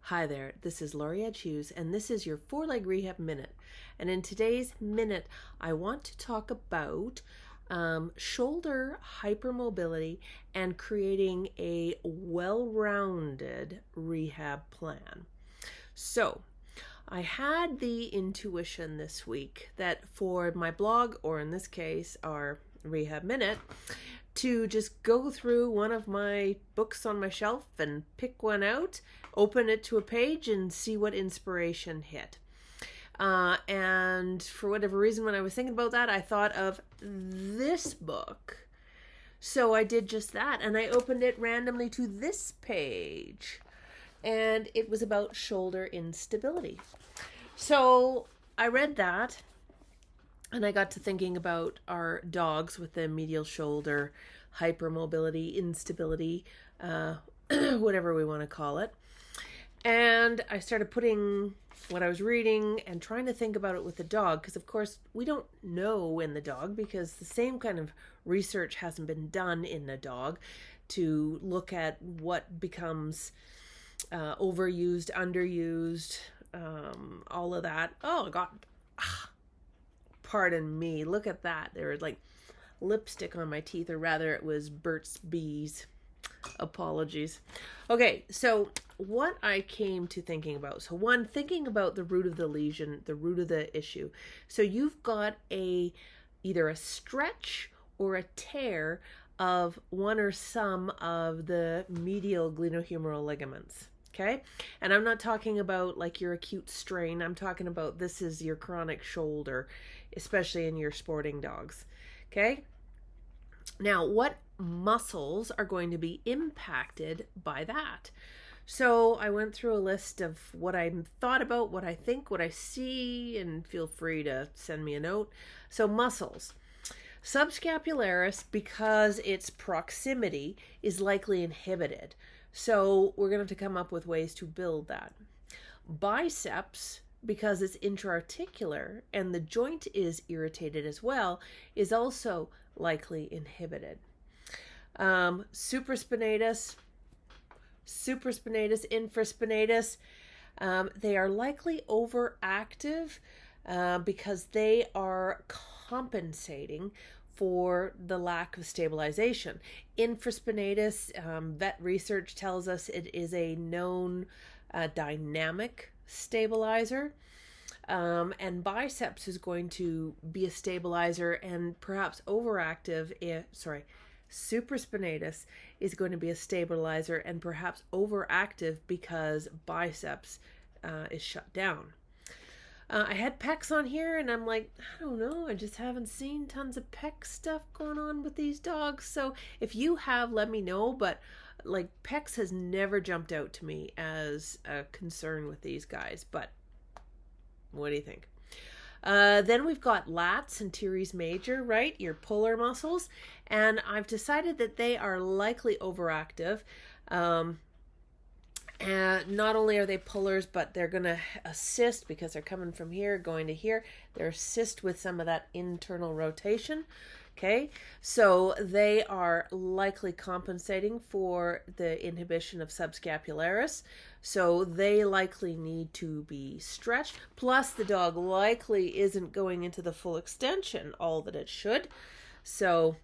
Hi there, this is Edge-Hughes, and this is your 4-Leg Rehab Minute. And in today's minute, I want to talk about shoulder hypermobility and creating a well-rounded rehab plan. So, I had the intuition this week that for my blog, or in this case, our Rehab Minute, to just go through one of my books on my shelf and pick one out, open it to a page, and see what inspiration hit. And for whatever reason, when I was thinking about that, I thought of this book. So I did just that, and I opened it randomly to this page. And it was about shoulder instability. So I read that, and I got to thinking about our dogs with the medial shoulder hypermobility, instability, whatever we want to call it. And I started putting what I was reading and trying to think about it with the dog, because of course we don't know in the dog, because the same kind of research hasn't been done in the dog to look at what becomes overused, underused, all of that. Oh God. Pardon me, look at that. There was like lipstick on my teeth, or rather it was Burt's Bees. Apologies. Okay, so what I came to thinking about. So one, thinking about the root of the lesion, the root of the issue. So you've got either a stretch or a tear of one or some of the medial glenohumeral ligaments. Okay, and I'm not talking about like your acute strain. I'm talking about this is your chronic shoulder, especially in your sporting dogs. Okay, now what muscles are going to be impacted by that? So I went through a list of what I thought about, what I think, what I see, and feel free to send me a note. So muscles. Subscapularis, because its proximity is likely inhibited. So we're going to have to come up with ways to build that. Biceps, because it's intra-articular and the joint is irritated as well, is also likely inhibited. Supraspinatus, infraspinatus, they are likely overactive because they are compensating for the lack of stabilization. Infraspinatus, vet research tells us it is a known dynamic stabilizer. And biceps is going to be a stabilizer, and perhaps supraspinatus is going to be a stabilizer and perhaps overactive because biceps is shut down. I had pecs on here, and I'm like, I don't know, I just haven't seen tons of pec stuff going on with these dogs. So if you have, let me know, but like pecs has never jumped out to me as a concern with these guys. But what do you think? Then we've got lats and teres major, right? Your puller muscles. And I've decided that they are likely overactive. And not only are they pullers, but they're going to assist, because they're coming from here, going to here. They're assist with some of that internal rotation. Okay, so they are likely compensating for the inhibition of subscapularis. So they likely need to be stretched. Plus the dog likely isn't going into the full extension all that it should. So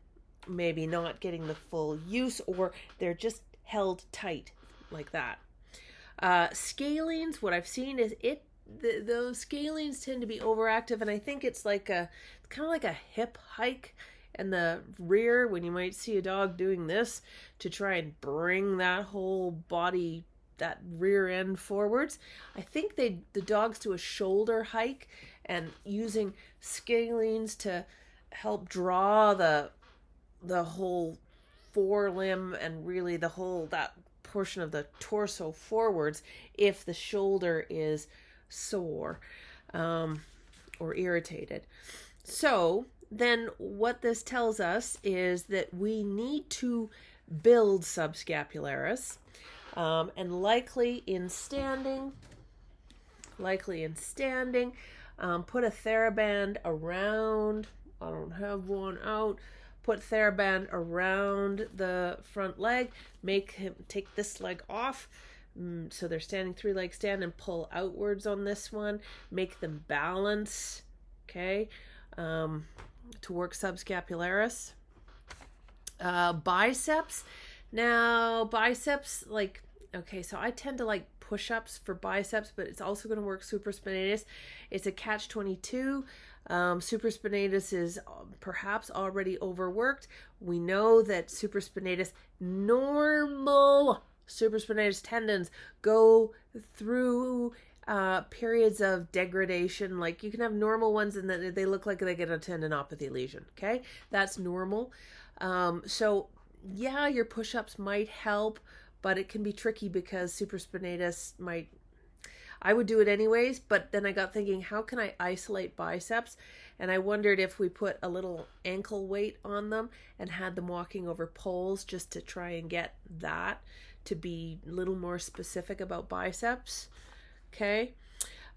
maybe not getting the full use, or they're just held tight like that. Scalenes, what I've seen is those scalenes tend to be overactive, and I think it's kind of like a hip hike in the rear, when you might see a dog doing this to try and bring that whole body, that rear end forwards. I think the dogs do a shoulder hike, and using scalenes to help draw the whole forelimb and really the whole that portion of the torso forwards if the shoulder is sore or irritated. So then what this tells us is that we need to build subscapularis, and likely in standing, put a TheraBand around, I don't have one out, put TheraBand around the front leg, make him take this leg off, So they're standing 3-leg stand, and pull outwards on this one. Make them balance, okay, to work subscapularis. Biceps. Now, biceps, like, okay, so I tend to like push-ups for biceps, but it's also going to work supraspinatus. It's a catch-22. Supraspinatus is perhaps already overworked. We know that normal supraspinatus tendons go through periods of degradation. Like, you can have normal ones and then they look like they get a tendinopathy lesion. Okay, that's normal. So yeah, your push-ups might help, but it can be tricky because supraspinatus might, I would do it anyways, but then I got thinking, how can I isolate biceps? And I wondered if we put a little ankle weight on them and had them walking over poles, just to try and get that to be a little more specific about biceps. Okay.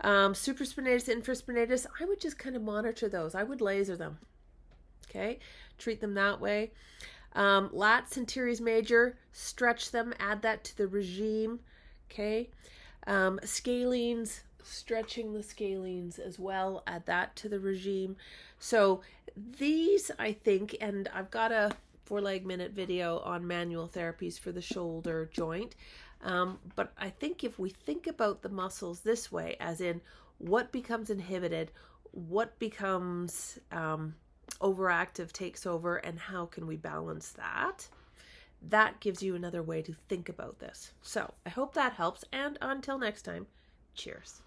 Supraspinatus, infraspinatus, I would just kind of monitor those. I would laser them. Okay. Treat them that way. Lats and teres major, stretch them, add that to the regime. Okay. Scalenes, stretching the scalenes as well, add that to the regime. So these, I think, and I've got a 4-leg minute video on manual therapies for the shoulder joint. But I think if we think about the muscles this way, as in what becomes inhibited, what becomes overactive, takes over, and how can we balance that? That gives you another way to think about this. So I hope that helps. And until next time, cheers.